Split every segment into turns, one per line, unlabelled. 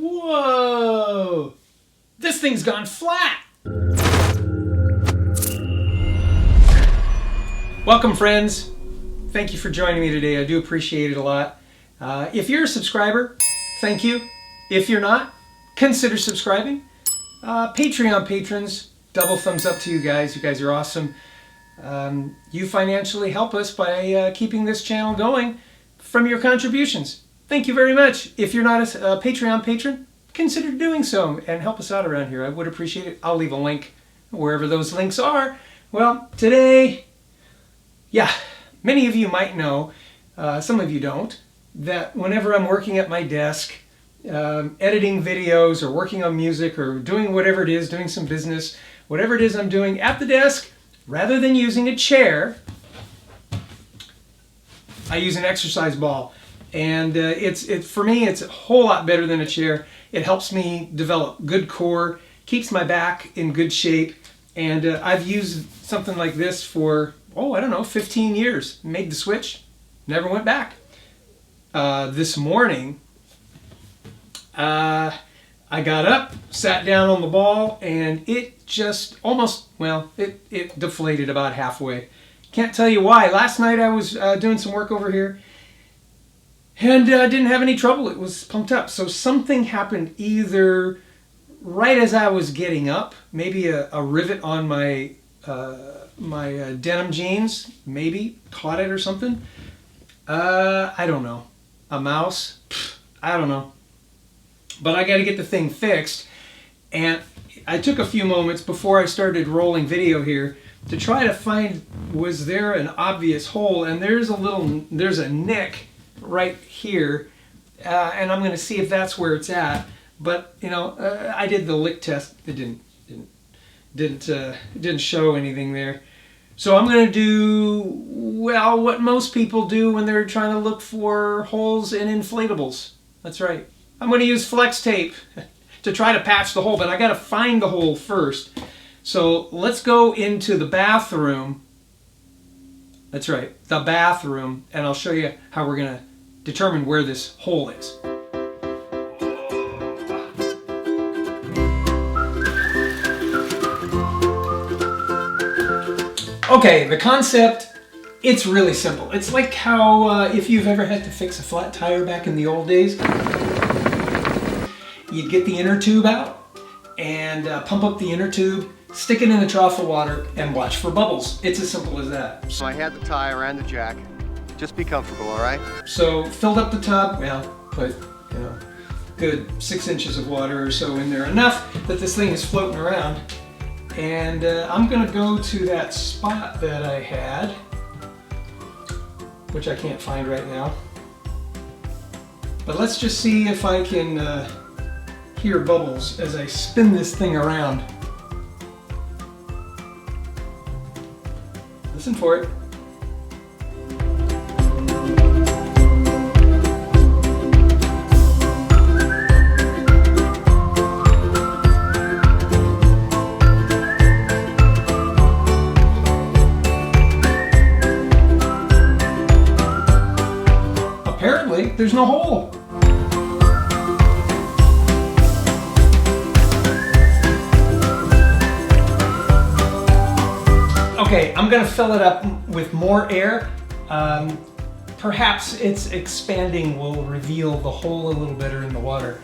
Whoa! This thing's gone flat! Welcome, friends. Thank you for joining me today. I do appreciate it a lot. If you're a subscriber, thank you. If you're not, consider subscribing. Patreon patrons, double thumbs up to you guys. You guys are awesome. You financially help us by keeping this channel going from your contributions. Thank you very much. If you're not a Patreon patron, consider doing so and help us out around here. I would appreciate it. I'll leave a link wherever those links are. Well, today, yeah, many of you might know, some of you don't, that whenever I'm working at my desk, editing videos or working on music or doing whatever it is, doing some business, whatever it is I'm doing at the desk, rather than using a chair, I use an exercise ball. And for me, it's a whole lot better than a chair. It helps me develop good core, keeps my back in good shape, and I've used something like this for, I don't know, 15 years. Made the switch, never went back. This morning, I got up, sat down on the ball, and it just almost, it deflated about halfway. Can't tell you why. Last night I was doing some work over here, and didn't have any trouble. It was pumped up. So something happened either right as I was getting up, maybe a rivet on my denim jeans, maybe caught it or something. I don't know. A mouse? I don't know. But I got to get the thing fixed. And I took a few moments before I started rolling video here to try to find, was there an obvious hole? And there's a nick right here, and I'm going to see if that's where it's at. But I did the lick test. It didn't show anything there. So I'm going to do what most people do when they're trying to look for holes in inflatables. That's right. I'm going to use FlexTape to try to patch the hole, but I got to find the hole first. So let's go into the bathroom. That's right, the bathroom, and I'll show you how we're going to determine where this hole is. Okay, the concept, it's really simple. It's like how if you've ever had to fix a flat tire back in the old days, you'd get the inner tube out and pump up the inner tube, stick it in a trough of water, and watch for bubbles. It's as simple as that.
So I had the tire and the jack. Just be comfortable, all right?
So filled up the tub, put good 6 inches of water or so in there, enough that this thing is floating around. And I'm gonna go to that spot that I had, which I can't find right now. But let's just see if I can hear bubbles as I spin this thing around. Listen for it. Apparently, there's no hole. Okay, I'm going to fill it up with more air. Perhaps its expanding will reveal the hole a little better in the water.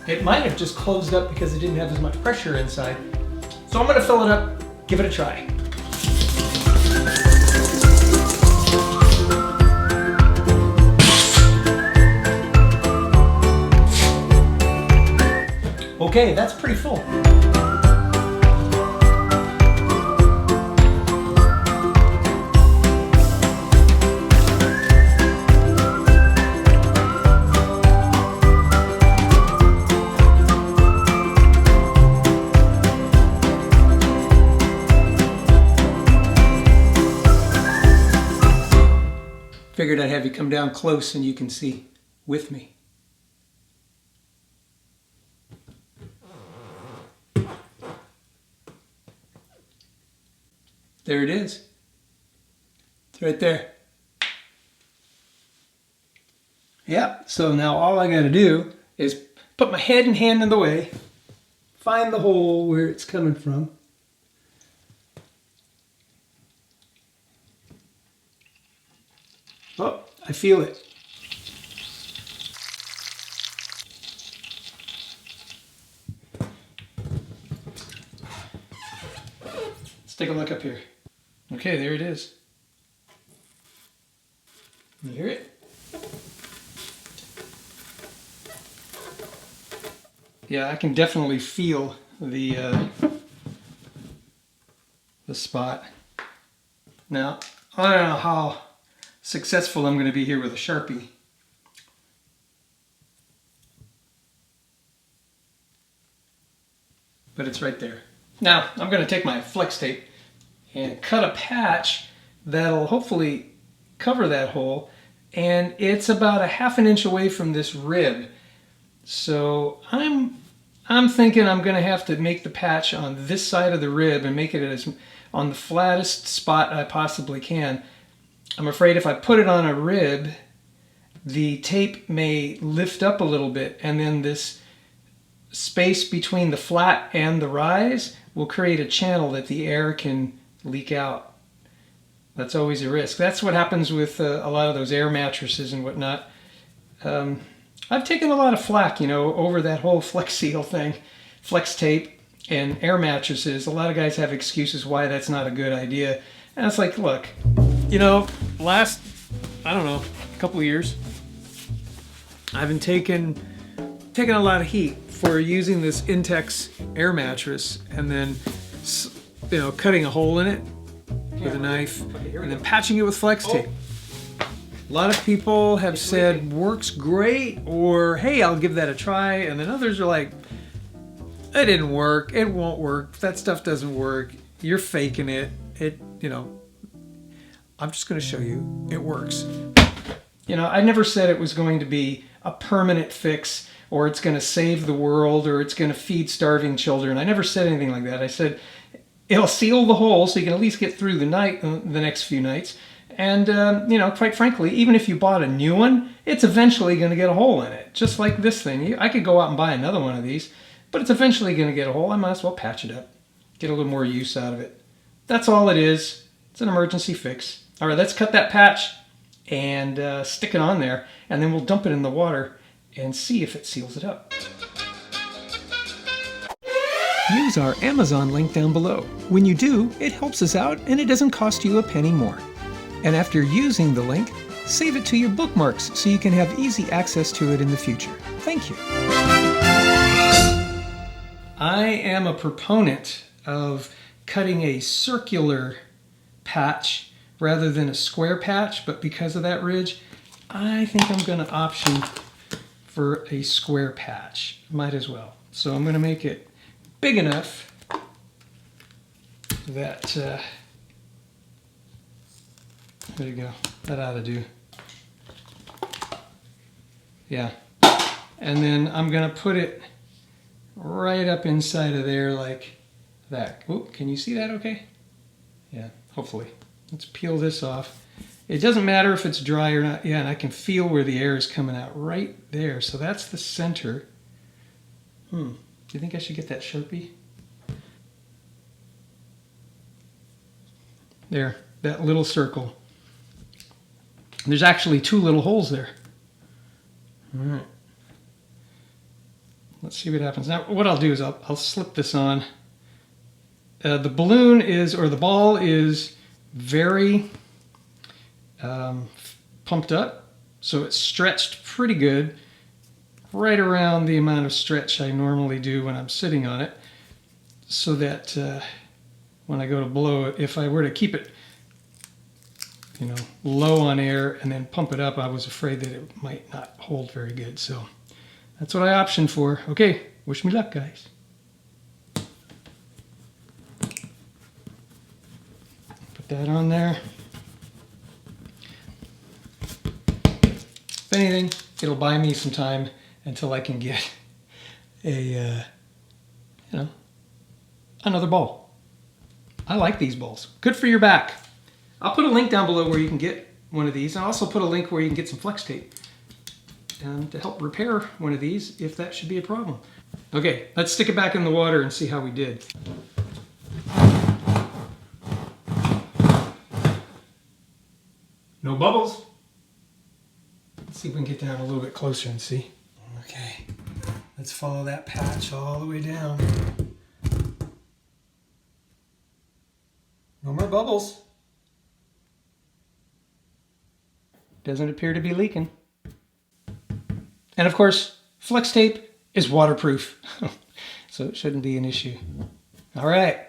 It might have just closed up because it didn't have as much pressure inside. So I'm going to fill it up, give it a try. Okay, that's pretty full. Figured I'd have you come down close and you can see with me. There it is. It's right there. Yeah, so now all I got to do is put my head and hand in the way, find the hole where it's coming from. Oh, I feel it. Let's take a look up here. Okay, there it is. You hear it? Yeah, I can definitely feel the spot. Now, I don't know how successful I'm going to be here with a Sharpie. But it's right there. Now, I'm going to take my FlexTape and cut a patch that'll hopefully cover that hole, and it's about 1/2 inch away from this rib. So I'm thinking I'm going to have to make the patch on this side of the rib and make it as on the flattest spot I possibly can. I'm afraid if I put it on a rib, the tape may lift up a little bit, and then this space between the flat and the rise will create a channel that the air can leak out. That's always a risk. That's what happens with a lot of those air mattresses and whatnot. I've taken a lot of flack, over that whole Flex Seal thing, FlexTape and air mattresses. A lot of guys have excuses why that's not a good idea. And it's like, look, last, I don't know, couple of years, I've been taking a lot of heat for using this Intex air mattress and then, cutting a hole in it with a knife and then patching it with FlexTape. A lot of people have said works great, or hey, I'll give that a try, and then others are like, it didn't work, it won't work, that stuff doesn't work, you're faking it. I'm just going to show you it works. I never said it was going to be a permanent fix, or it's going to save the world, or it's going to feed starving children. I never said anything like that. I said it'll seal the hole so you can at least get through the next few nights. And, quite frankly, even if you bought a new one, it's eventually going to get a hole in it. Just like this thing. I could go out and buy another one of these, but it's eventually going to get a hole. I might as well patch it up. Get a little more use out of it. That's all it is. It's an emergency fix. All right, let's cut that patch and stick it on there. And then we'll dump it in the water and see if it seals it up. Use our Amazon link down below. When you do, it helps us out and it doesn't cost you a penny more. And after using the link, save it to your bookmarks so you can have easy access to it in the future. Thank you. I am a proponent of cutting a circular patch rather than a square patch, but because of that ridge, I think I'm going to option for a square patch. Might as well. So I'm going to make it big enough that there you go. That ought to do. Yeah. And then I'm going to put it right up inside of there like that. Oh, can you see that okay? Yeah, hopefully. Let's peel this off. It doesn't matter if it's dry or not. Yeah, and I can feel where the air is coming out right there. So that's the center. Do you think I should get that Sharpie? There, that little circle. There's actually 2 little holes there. All right. Let's see what happens. Now, what I'll do is I'll slip this on. The balloon is, or the ball is very pumped up, so it's stretched pretty good, right around the amount of stretch I normally do when I'm sitting on it, so that when I go to blow it, if I were to keep it low on air and then pump it up, I was afraid that it might not hold very good. So that's what I optioned for. Okay, wish me luck, guys. Put that on there. If anything, it'll buy me some time until I can get a, another ball. I like these balls. Good for your back. I'll put a link down below where you can get one of these, and I'll also put a link where you can get some FlexTape. to help repair one of these if that should be a problem. Okay, let's stick it back in the water and see how we did. No bubbles. Let's see if we can get down a little bit closer and see. Okay, let's follow that patch all the way down. No more bubbles. Doesn't appear to be leaking. And of course, FlexTape is waterproof, so it shouldn't be an issue. All right.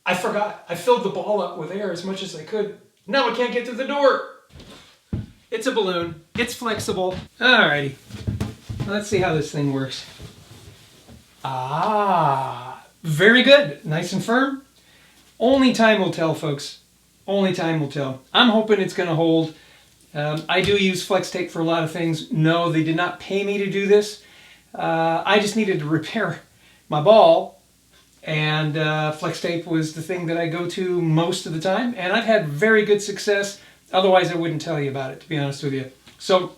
I forgot. I filled the ball up with air as much as I could. Now I can't get through the door. It's a balloon. It's flexible. Alrighty. Let's see how this thing works. Ah, very good. Nice and firm. Only time will tell, folks. Only time will tell. I'm hoping it's going to hold. I do use FlexTape for a lot of things. No, they did not pay me to do this. I just needed to repair my ball, and FlexTape was the thing that I go to most of the time, and I've had very good success. Otherwise, I wouldn't tell you about it, to be honest with you. So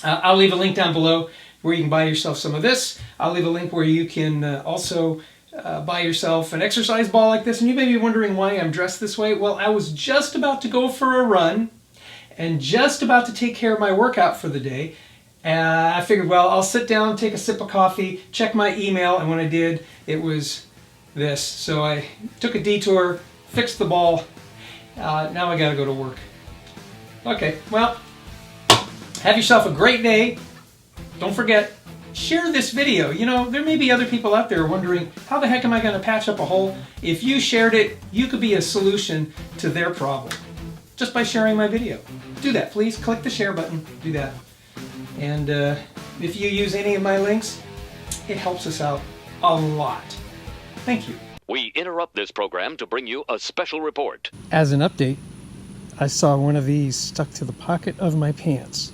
I'll leave a link down below where you can buy yourself some of this. I'll leave a link where you can also buy yourself an exercise ball like this. And you may be wondering why I'm dressed this way. Well, I was just about to go for a run and just about to take care of my workout for the day. I figured, well, I'll sit down, take a sip of coffee, check my email, and when I did, it was this. So I took a detour, fixed the ball. Now I gotta go to work. Okay, well, have yourself a great day. Don't forget, share this video. You know, there may be other people out there wondering, how the heck am I going to patch up a hole? If you shared it, you could be a solution to their problem just by sharing my video. Do that, please. Click the share button. Do that. And if you use any of my links, it helps us out a lot. Thank you.
We interrupt this program to bring you a special report.
As an update, I saw one of these stuck to the pocket of my pants.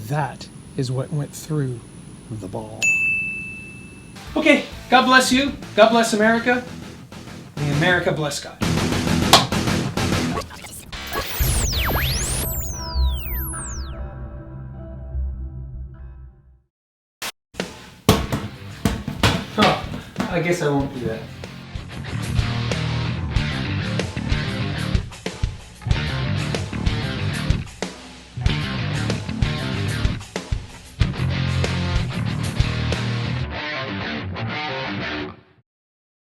That is what went through the ball. Okay, God bless you. God bless America. May America bless God. Huh, I guess I won't do that.